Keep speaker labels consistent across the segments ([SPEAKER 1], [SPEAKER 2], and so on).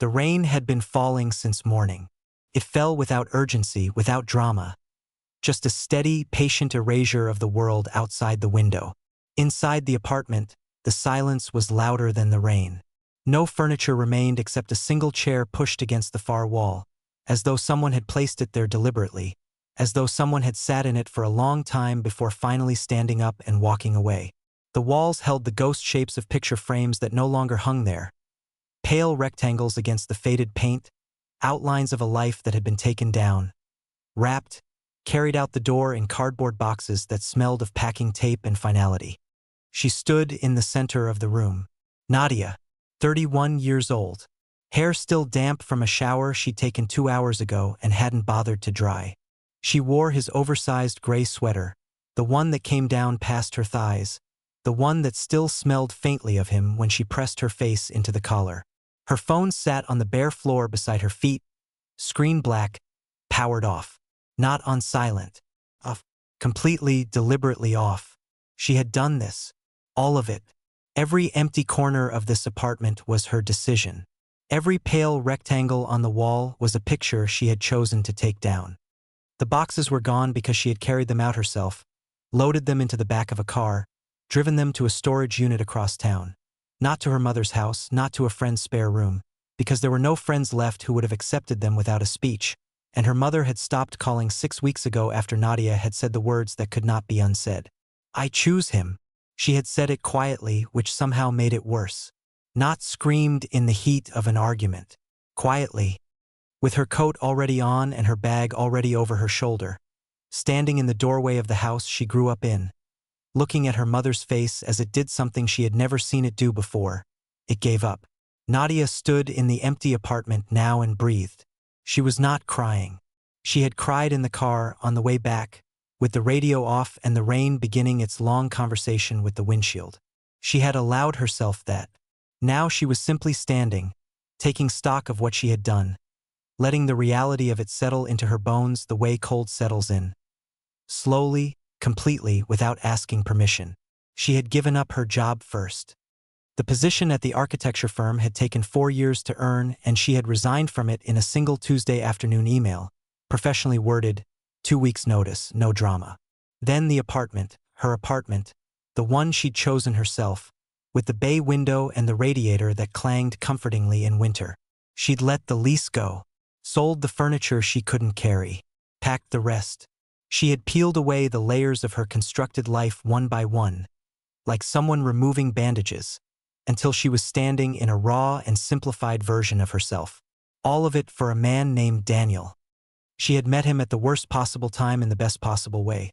[SPEAKER 1] The rain had been falling since morning. It fell without urgency, without drama. Just a steady, patient erasure of the world outside the window. Inside the apartment, the silence was louder than the rain. No furniture remained except a single chair pushed against the far wall, as though someone had placed it there deliberately, as though someone had sat in it for a long time before finally standing up and walking away. The walls held the ghost shapes of picture frames that no longer hung there. Pale rectangles against the faded paint, outlines of a life that had been taken down, wrapped, carried out the door in cardboard boxes that smelled of packing tape and finality. She stood in the center of the room. Nadia, 31 years old. Hair still damp from a shower she'd taken 2 hours ago and hadn't bothered to dry. She wore his oversized gray sweater, the one that came down past her thighs, the one that still smelled faintly of him when she pressed her face into the collar. Her phone sat on the bare floor beside her feet, screen black, powered off. Not on silent. Off. Completely, deliberately off. She had done this. All of it. Every empty corner of this apartment was her decision. Every pale rectangle on the wall was a picture she had chosen to take down. The boxes were gone because she had carried them out herself, loaded them into the back of a car, driven them to a storage unit across town. Not to her mother's house, not to a friend's spare room, because there were no friends left who would have accepted them without a speech, and her mother had stopped calling 6 weeks ago after Nadia had said the words that could not be unsaid. "I choose him." She had said it quietly, which somehow made it worse. Not screamed in the heat of an argument. Quietly, with her coat already on and her bag already over her shoulder, standing in the doorway of the house she grew up in, looking at her mother's face as it did something she had never seen it do before. It gave up. Nadia stood in the empty apartment now and breathed. She was not crying. She had cried in the car on the way back, with the radio off and the rain beginning its long conversation with the windshield. She had allowed herself that. Now she was simply standing, taking stock of what she had done, letting the reality of it settle into her bones the way cold settles in. Slowly, completely, without asking permission. She had given up her job first. The position at the architecture firm had taken 4 years to earn, and she had resigned from it in a single Tuesday afternoon email, professionally worded, 2 weeks' notice, no drama. Then the apartment, her apartment, the one she'd chosen herself, with the bay window and the radiator that clanged comfortingly in winter. She'd let the lease go, sold the furniture she couldn't carry, packed the rest. She had peeled away the layers of her constructed life one by one, like someone removing bandages, until she was standing in a raw and simplified version of herself. All of it for a man named Daniel. She had met him at the worst possible time in the best possible way.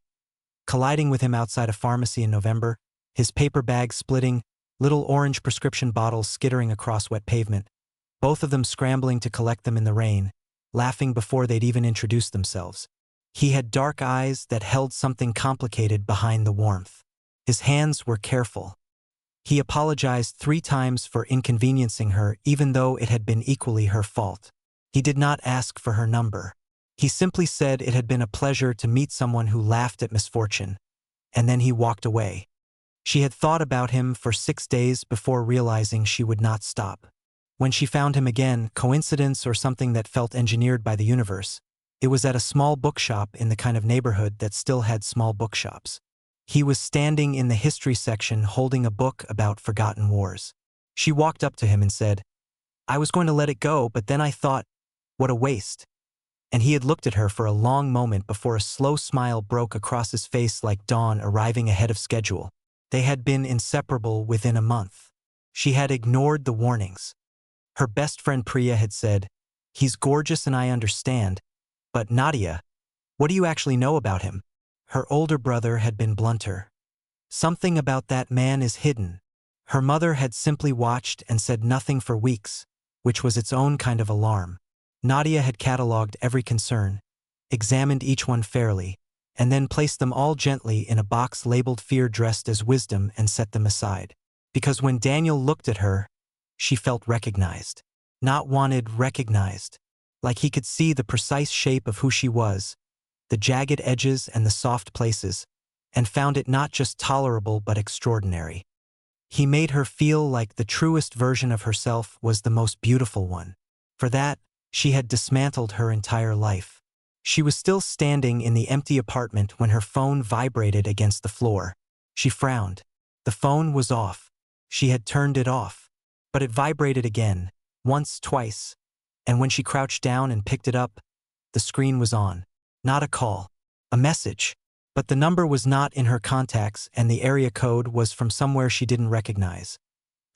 [SPEAKER 1] Colliding with him outside a pharmacy in November, his paper bag splitting, little orange prescription bottles skittering across wet pavement, both of them scrambling to collect them in the rain, laughing before they'd even introduced themselves. He had dark eyes that held something complicated behind the warmth. His hands were careful. He apologized 3 times for inconveniencing her, even though it had been equally her fault. He did not ask for her number. He simply said it had been a pleasure to meet someone who laughed at misfortune, and then he walked away. She had thought about him for 6 days before realizing she would not stop. When she found him again, coincidence or something that felt engineered by the universe, it was at a small bookshop in the kind of neighborhood that still had small bookshops. He was standing in the history section holding a book about forgotten wars. She walked up to him and said, "I was going to let it go, but then I thought, what a waste." And he had looked at her for a long moment before a slow smile broke across his face like dawn arriving ahead of schedule. They had been inseparable within a month. She had ignored the warnings. Her best friend Priya had said, "He's gorgeous and I understand, but Nadia, what do you actually know about him?" Her older brother had been blunter. "Something about that man is hidden." Her mother had simply watched and said nothing for weeks, which was its own kind of alarm. Nadia had catalogued every concern, examined each one fairly, and then placed them all gently in a box labeled fear dressed as wisdom and set them aside. Because when Daniel looked at her, she felt recognized. Not wanted, recognized. Like he could see the precise shape of who she was, the jagged edges and the soft places, and found it not just tolerable but extraordinary. He made her feel like the truest version of herself was the most beautiful one. For that, she had dismantled her entire life. She was still standing in the empty apartment when her phone vibrated against the floor. She frowned. The phone was off. She had turned it off. But it vibrated again, once, twice, and when she crouched down and picked it up, the screen was on. Not a call. A message. But the number was not in her contacts and the area code was from somewhere she didn't recognize.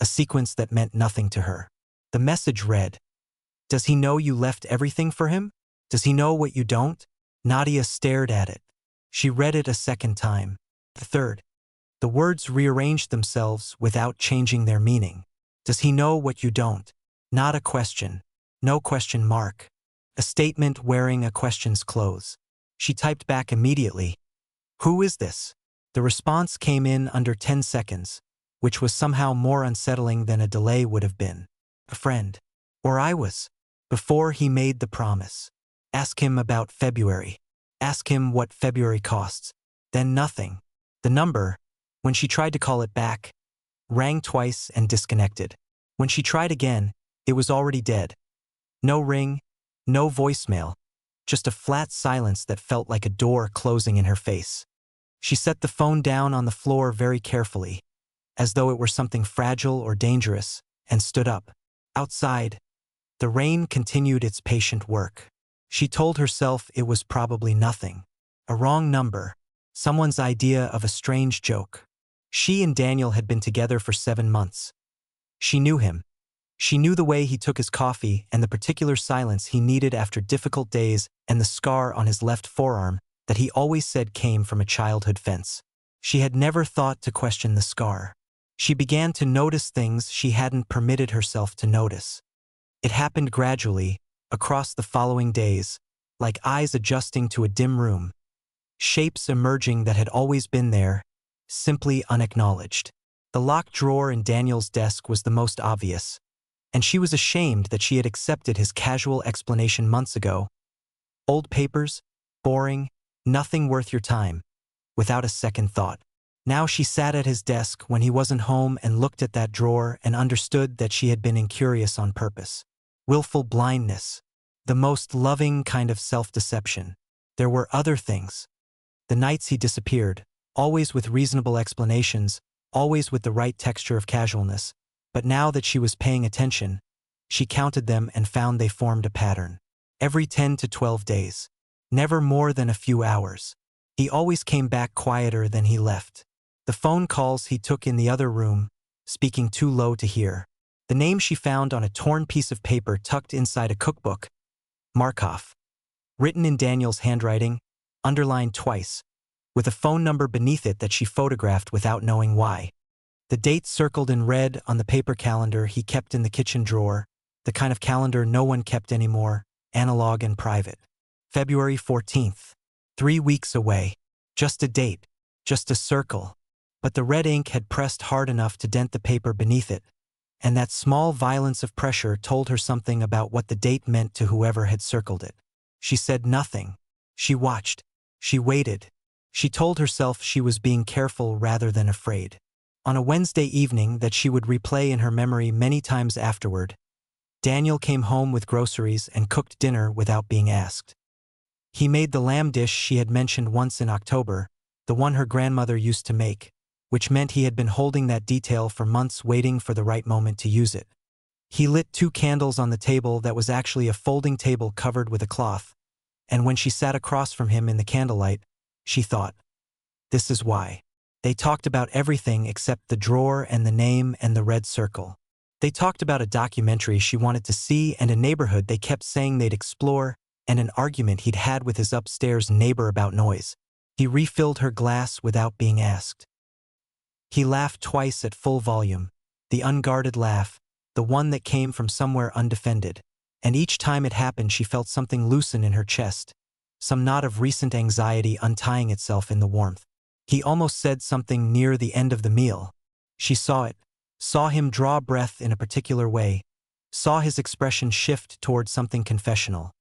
[SPEAKER 1] A sequence that meant nothing to her. The message read, "Does he know you left everything for him? Does he know what you don't?" Nadia stared at it. She read it a second time. The third. The words rearranged themselves without changing their meaning. Does he know what you don't? Not a question. No question mark. A statement wearing a question's clothes. She typed back immediately. Who is this? The response came in under 10 seconds, which was somehow more unsettling than a delay would have been. A friend. Or I was. Before he made the promise. Ask him about February. Ask him what February costs. Then nothing. The number, when she tried to call it back, rang twice and disconnected. When she tried again, it was already dead. No ring, no voicemail, just a flat silence that felt like a door closing in her face. She set the phone down on the floor very carefully, as though it were something fragile or dangerous, and stood up. Outside, the rain continued its patient work. She told herself it was probably nothing. A wrong number, someone's idea of a strange joke. She and Daniel had been together for 7 months. She knew him. She knew the way he took his coffee and the particular silence he needed after difficult days and the scar on his left forearm that he always said came from a childhood fence. She had never thought to question the scar. She began to notice things she hadn't permitted herself to notice. It happened gradually, across the following days, like eyes adjusting to a dim room. Shapes emerging that had always been there, simply unacknowledged. The locked drawer in Daniel's desk was the most obvious, and she was ashamed that she had accepted his casual explanation months ago. Old papers, boring, nothing worth your time, without a second thought. Now she sat at his desk when he wasn't home and looked at that drawer and understood that she had been incurious on purpose. Willful blindness. The most loving kind of self-deception. There were other things. The nights he disappeared, always with reasonable explanations, always with the right texture of casualness, but now that she was paying attention, she counted them and found they formed a pattern. Every 10 to 12 days. Never more than a few hours. He always came back quieter than he left. The phone calls he took in the other room, speaking too low to hear. The name she found on a torn piece of paper tucked inside a cookbook. Markov. Written in Daniel's handwriting, underlined twice, with a phone number beneath it that she photographed without knowing why. The date circled in red on the paper calendar he kept in the kitchen drawer, the kind of calendar no one kept anymore, analog and private. February 14th. 3 weeks away. Just a date. Just a circle. But the red ink had pressed hard enough to dent the paper beneath it, and that small violence of pressure told her something about what the date meant to whoever had circled it. She said nothing. She watched. She waited. She told herself she was being careful rather than afraid. On a Wednesday evening that she would replay in her memory many times afterward, Daniel came home with groceries and cooked dinner without being asked. He made the lamb dish she had mentioned once in October, the one her grandmother used to make, which meant he had been holding that detail for months waiting for the right moment to use it. He lit 2 candles on the table that was actually a folding table covered with a cloth, and when she sat across from him in the candlelight, she thought, this is why. They talked about everything except the drawer and the name and the red circle. They talked about a documentary she wanted to see and a neighborhood they kept saying they'd explore, and an argument he'd had with his upstairs neighbor about noise. He refilled her glass without being asked. He laughed twice at full volume, the unguarded laugh, the one that came from somewhere undefended, and each time it happened she felt something loosen in her chest, some knot of recent anxiety untying itself in the warmth. He almost said something near the end of the meal. She saw it, saw him draw breath in a particular way, saw his expression shift toward something confessional,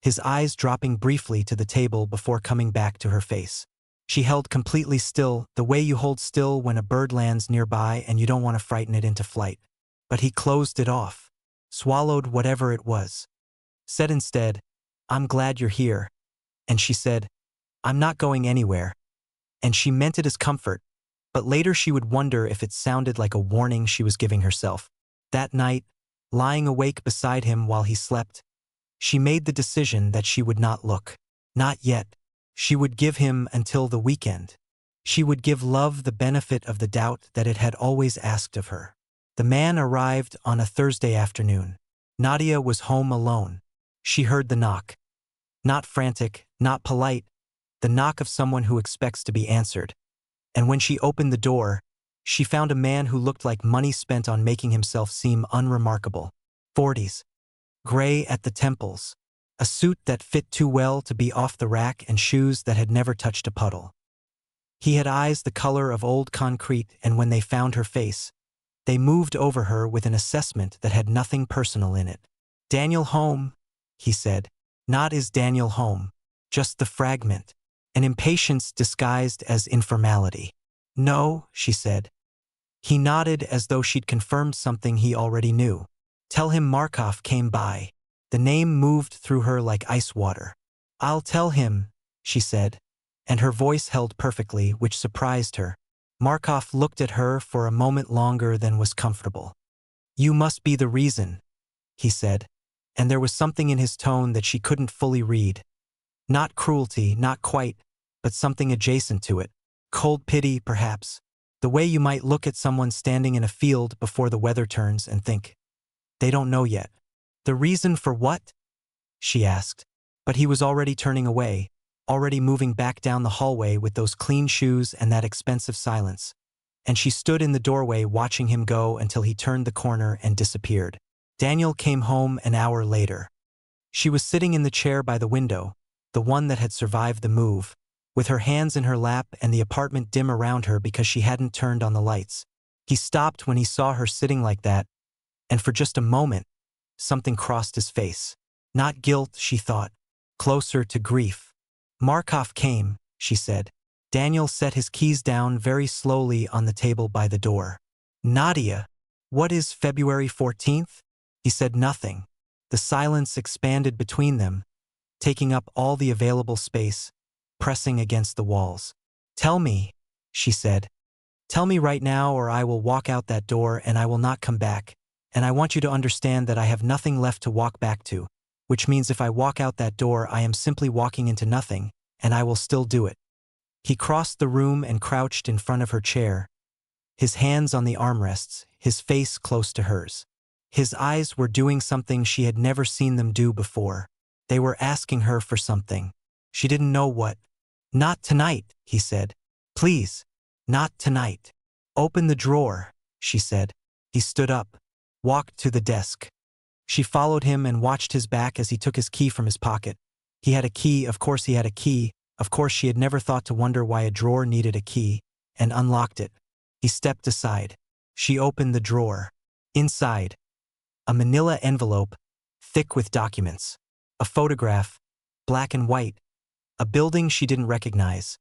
[SPEAKER 1] his eyes dropping briefly to the table before coming back to her face. She held completely still, the way you hold still when a bird lands nearby and you don't want to frighten it into flight. But he closed it off. swallowed whatever it was, said instead, "I'm glad you're here," and she said, "I'm not going anywhere," and she meant it as comfort, but later she would wonder if it sounded like a warning she was giving herself. That night, lying awake beside him while he slept, she made the decision that she would not look. Not yet. She would give him until the weekend. She would give love the benefit of the doubt that it had always asked of her. The man arrived on a Thursday afternoon. Nadia was home alone. She heard the knock. Not frantic, not polite, the knock of someone who expects to be answered. And when she opened the door, she found a man who looked like money spent on making himself seem unremarkable. 40s. Gray at the temples. A suit that fit too well to be off the rack and shoes that had never touched a puddle. He had eyes the color of old concrete, and when they found her face, they moved over her with an assessment that had nothing personal in it. "Daniel home," he said. "Not is Daniel home. Just the fragment." An impatience disguised as informality. "No," she said. He nodded as though she'd confirmed something he already knew. "Tell him Markov came by." The name moved through her like ice water. "I'll tell him," she said, and her voice held perfectly, which surprised her. Markov looked at her for a moment longer than was comfortable. "You must be the reason," he said, and there was something in his tone that she couldn't fully read. Not cruelty, not quite, but something adjacent to it. Cold pity, perhaps. The way you might look at someone standing in a field before the weather turns and think, they don't know yet. "The reason for what?" she asked. But he was already turning away, already moving back down the hallway with those clean shoes and that expensive silence. And she stood in the doorway watching him go until he turned the corner and disappeared. Daniel came home an hour later. She was sitting in the chair by the window, the one that had survived the move, with her hands in her lap and the apartment dim around her because she hadn't turned on the lights. He stopped when he saw her sitting like that, and for just a moment, something crossed his face. Not guilt, she thought, closer to grief. "Markov came," she said. Daniel set his keys down very slowly on the table by the door. "Nadia, what is February 14th? He said nothing. The silence expanded between them, taking up all the available space, pressing against the walls. "Tell me," she said. "Tell me right now or I will walk out that door and I will not come back. And I want you to understand that I have nothing left to walk back to, which means if I walk out that door I am simply walking into nothing, and I will still do it." He crossed the room and crouched in front of her chair, his hands on the armrests, his face close to hers. His eyes were doing something she had never seen them do before. They were asking her for something. She didn't know what. "Not tonight," he said. "Please, not tonight." "Open the drawer," she said. He stood up, walked to the desk. She followed him and watched his back as he took his key from his pocket. He had a key, of course he had a key, of course she had never thought to wonder why a drawer needed a key, and unlocked it. He stepped aside. She opened the drawer. Inside, a manila envelope, thick with documents. A photograph, black and white. A building she didn't recognize.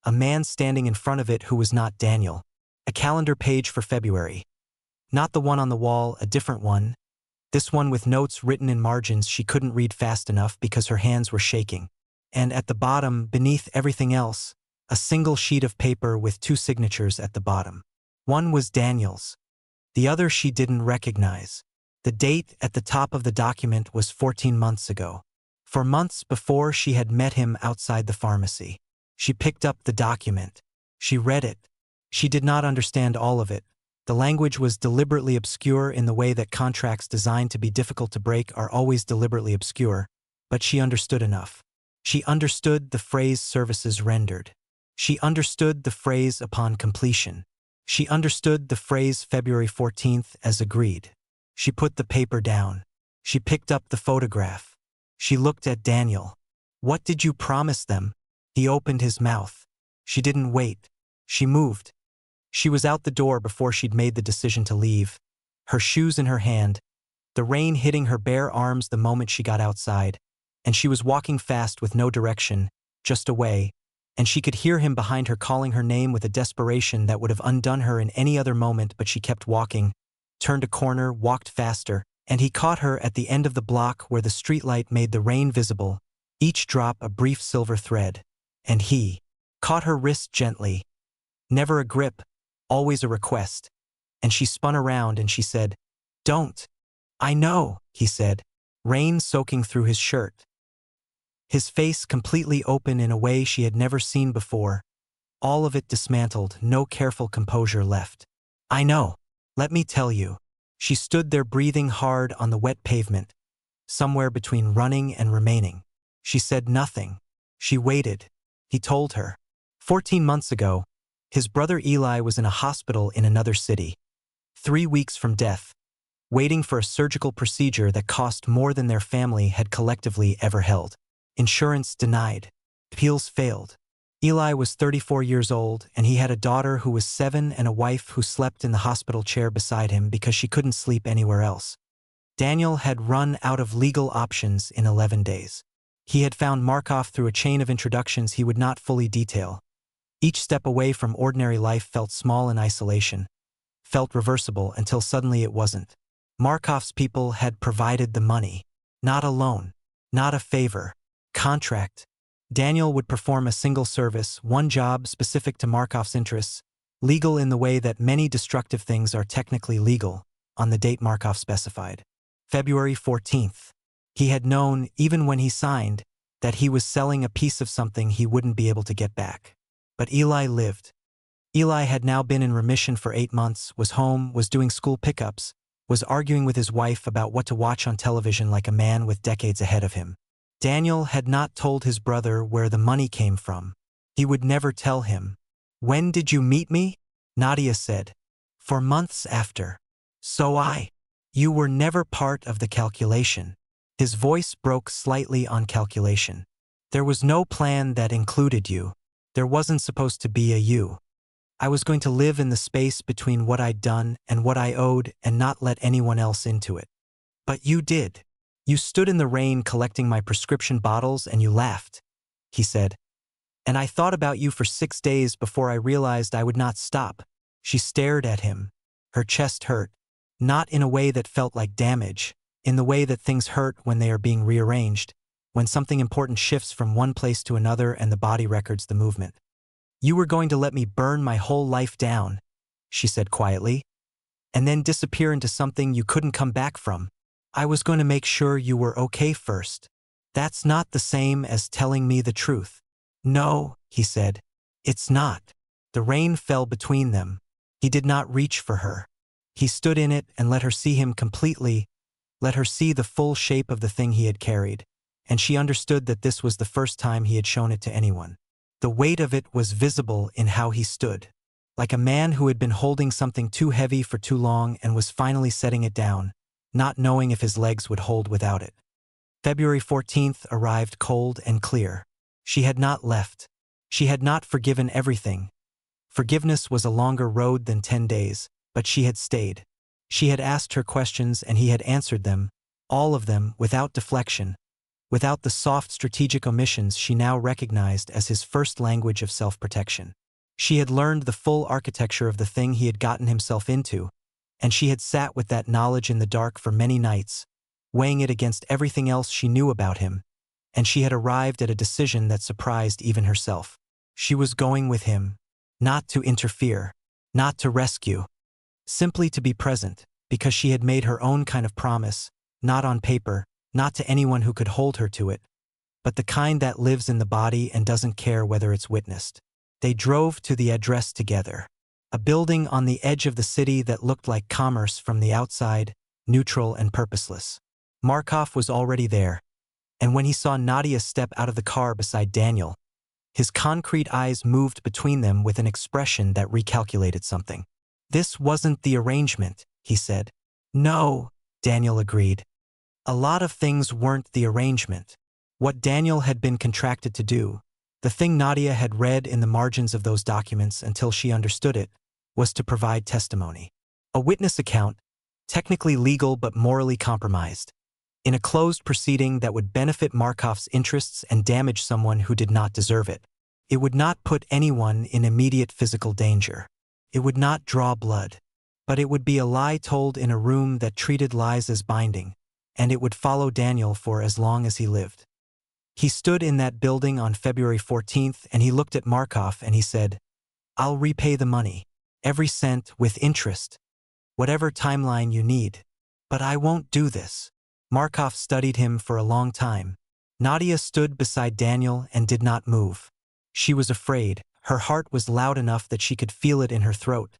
[SPEAKER 1] A man standing in front of it who was not Daniel. A calendar page for February. Not the one on the wall, a different one. This one with notes written in margins she couldn't read fast enough because her hands were shaking. And at the bottom, beneath everything else, a single sheet of paper with two signatures at the bottom. One was Daniel's. The other she didn't recognize. The date at the top of the document was 14 months ago. For months before she had met him outside the pharmacy. She picked up the document. She read it. She did not understand all of it. The language was deliberately obscure in the way that contracts designed to be difficult to break are always deliberately obscure, but she understood enough. She understood the phrase services rendered. She understood the phrase upon completion. She understood the phrase February 14th as agreed. She put the paper down. She picked up the photograph. She looked at Daniel. "What did you promise them?" He opened his mouth. She didn't wait. She moved. She was out the door before she'd made the decision to leave, her shoes in her hand, the rain hitting her bare arms the moment she got outside, and she was walking fast with no direction, just away, and she could hear him behind her calling her name with a desperation that would have undone her in any other moment, but she kept walking, turned a corner, walked faster, And he caught her at the end of the block where the streetlight made the rain visible, each drop a brief silver thread. And he caught her wrist gently. Never a grip, always a request. And she spun around and she said, "Don't." "I know," he said, rain soaking through his shirt. His face completely open in a way she had never seen before, all of it dismantled, no careful composure left. "I know. Let me tell you." She stood there breathing hard on the wet pavement, somewhere between running and remaining. She said nothing. She waited. He told her. 14 months ago, his brother Eli was in a hospital in another city, 3 weeks from death, waiting for a surgical procedure that cost more than their family had collectively ever held. Insurance denied. Appeals failed. Eli was 34 years old, and he had a daughter who was 7 and a wife who slept in the hospital chair beside him because she couldn't sleep anywhere else. Daniel had run out of legal options in 11 days. He had found Markov through a chain of introductions he would not fully detail. Each step away from ordinary life felt small in isolation, felt reversible until suddenly it wasn't. Markov's people had provided the money. Not a loan, not a favor, contract. Daniel would perform a single service, one job specific to Markov's interests, legal in the way that many destructive things are technically legal, on the date Markov specified. February 14th. He had known, even when he signed, that he was selling a piece of something he wouldn't be able to get back. But Eli lived. Eli had now been in remission for 8 months, was home, was doing school pickups, was arguing with his wife about what to watch on television like a man with decades ahead of him. Daniel had not told his brother where the money came from. He would never tell him. "When did you meet me?" Nadia said. "For months after." You were never part of the calculation." His voice broke slightly on calculation. "There was no plan that included you. There wasn't supposed to be a you. I was going to live in the space between what I'd done and what I owed and not let anyone else into it. But you did. You stood in the rain collecting my prescription bottles and you laughed," he said. "And I thought about you for 6 days before I realized I would not stop." She stared at him. Her chest hurt, not in a way that felt like damage, in the way that things hurt when they are being rearranged, when something important shifts from one place to another and the body records the movement. "You were going to let me burn my whole life down," she said quietly, "and then disappear into something you couldn't come back from. I was going to make sure you were okay first. That's not the same as telling me the truth." "No," he said. "It's not." The rain fell between them. He did not reach for her. He stood in it and let her see him completely, let her see the full shape of the thing he had carried, and she understood that this was the first time he had shown it to anyone. The weight of it was visible in how he stood, like a man who had been holding something too heavy for too long and was finally setting it down, not knowing if his legs would hold without it. February 14th arrived cold and clear. She had not left. She had not forgiven everything. Forgiveness was a longer road than 10 days, but she had stayed. She had asked her questions and he had answered them, all of them without deflection, without the soft strategic omissions she now recognized as his first language of self-protection. She had learned the full architecture of the thing he had gotten himself into, and she had sat with that knowledge in the dark for many nights, weighing it against everything else she knew about him, and she had arrived at a decision that surprised even herself. She was going with him, not to interfere, not to rescue, simply to be present, because she had made her own kind of promise, not on paper, not to anyone who could hold her to it, but the kind that lives in the body and doesn't care whether it's witnessed. They drove to the address together. A building on the edge of the city that looked like commerce from the outside, neutral and purposeless. Markov was already there, and when he saw Nadia step out of the car beside Daniel, his concrete eyes moved between them with an expression that recalculated something. "This wasn't the arrangement," he said. "No," Daniel agreed. A lot of things weren't the arrangement. What Daniel had been contracted to do, the thing Nadia had read in the margins of those documents until she understood it, was to provide testimony. A witness account, technically legal but morally compromised, in a closed proceeding that would benefit Markov's interests and damage someone who did not deserve it. It would not put anyone in immediate physical danger. It would not draw blood. But it would be a lie told in a room that treated lies as binding, and it would follow Daniel for as long as he lived. He stood in that building on February 14th and he looked at Markov and he said, "I'll repay the money. Every cent with interest. Whatever timeline you need. But I won't do this." Markov studied him for a long time. Nadia stood beside Daniel and did not move. She was afraid. Her heart was loud enough that she could feel it in her throat.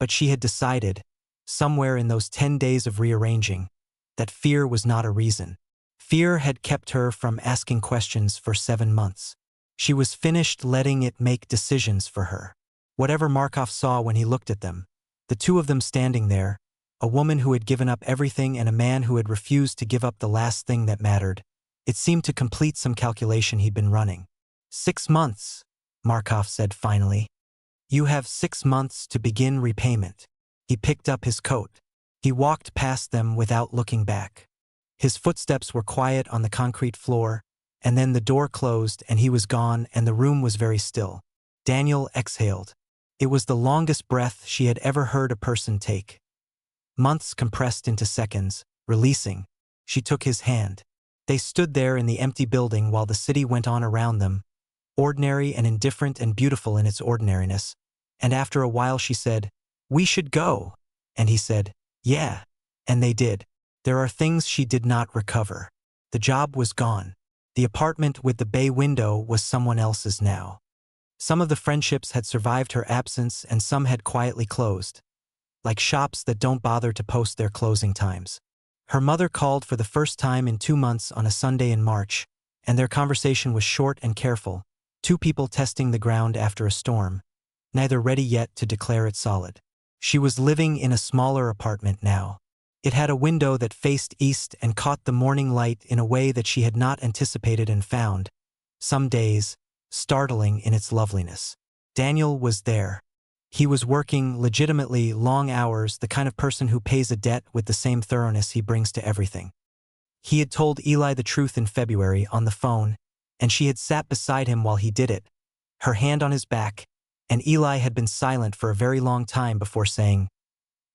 [SPEAKER 1] But she had decided, somewhere in those 10 days of rearranging, that fear was not a reason. Fear had kept her from asking questions for 7 months. She was finished letting it make decisions for her. Whatever Markov saw when he looked at them, the two of them standing there, a woman who had given up everything and a man who had refused to give up the last thing that mattered, it seemed to complete some calculation he'd been running. 6 months, Markov said finally. "You have 6 months to begin repayment." He picked up his coat. He walked past them without looking back. His footsteps were quiet on the concrete floor, and then the door closed and he was gone and the room was very still. Daniel exhaled. It was the longest breath she had ever heard a person take. Months compressed into seconds, releasing. She took his hand. They stood there in the empty building while the city went on around them, ordinary and indifferent and beautiful in its ordinariness. And after a while she said, "We should go." And he said, "Yeah." And they did. There are things she did not recover. The job was gone. The apartment with the bay window was someone else's now. Some of the friendships had survived her absence and some had quietly closed, like shops that don't bother to post their closing times. Her mother called for the first time in 2 months on a Sunday in March, and their conversation was short and careful, two people testing the ground after a storm, neither ready yet to declare it solid. She was living in a smaller apartment now. It had a window that faced east and caught the morning light in a way that she had not anticipated and found, some days, startling in its loveliness. Daniel was there. He was working legitimately long hours, the kind of person who pays a debt with the same thoroughness he brings to everything. He had told Eli the truth in February on the phone, and she had sat beside him while he did it, her hand on his back, and Eli had been silent for a very long time before saying,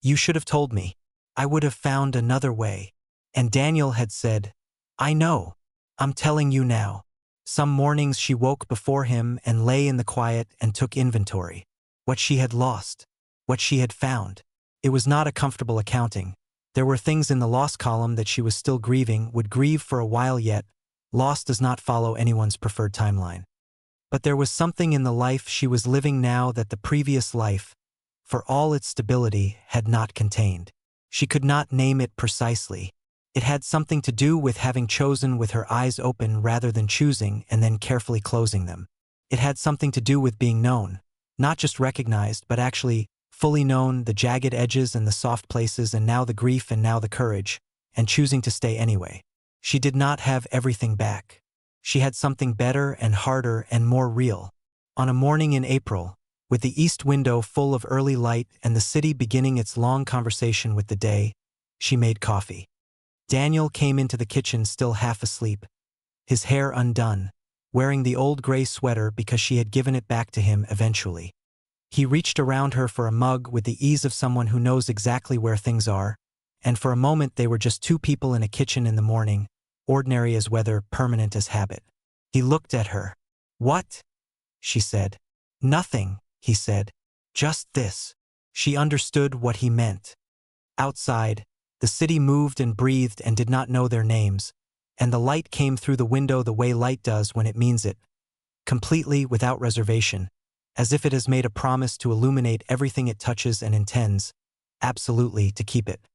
[SPEAKER 1] "You should have told me. I would have found another way." And Daniel had said, "I know. I'm telling you now." Some mornings she woke before him and lay in the quiet and took inventory. What she had lost. What she had found. It was not a comfortable accounting. There were things in the loss column that she was still grieving, would grieve for a while yet. Loss does not follow anyone's preferred timeline. But there was something in the life she was living now that the previous life, for all its stability, had not contained. She could not name it precisely. It had something to do with having chosen with her eyes open rather than choosing and then carefully closing them. It had something to do with being known, not just recognized but actually fully known, the jagged edges and the soft places and now the grief and now the courage, and choosing to stay anyway. She did not have everything back. She had something better and harder and more real. On a morning in April, with the east window full of early light and the city beginning its long conversation with the day, she made coffee. Daniel came into the kitchen still half asleep, his hair undone, wearing the old gray sweater because she had given it back to him eventually. He reached around her for a mug with the ease of someone who knows exactly where things are, and for a moment they were just two people in a kitchen in the morning, ordinary as weather, permanent as habit. He looked at her. "What?" she said. "Nothing," he said. "Just this." She understood what he meant. Outside, the city moved and breathed and did not know their names, and the light came through the window the way light does when it means it, completely without reservation, as if it has made a promise to illuminate everything it touches and intends, absolutely, to keep it.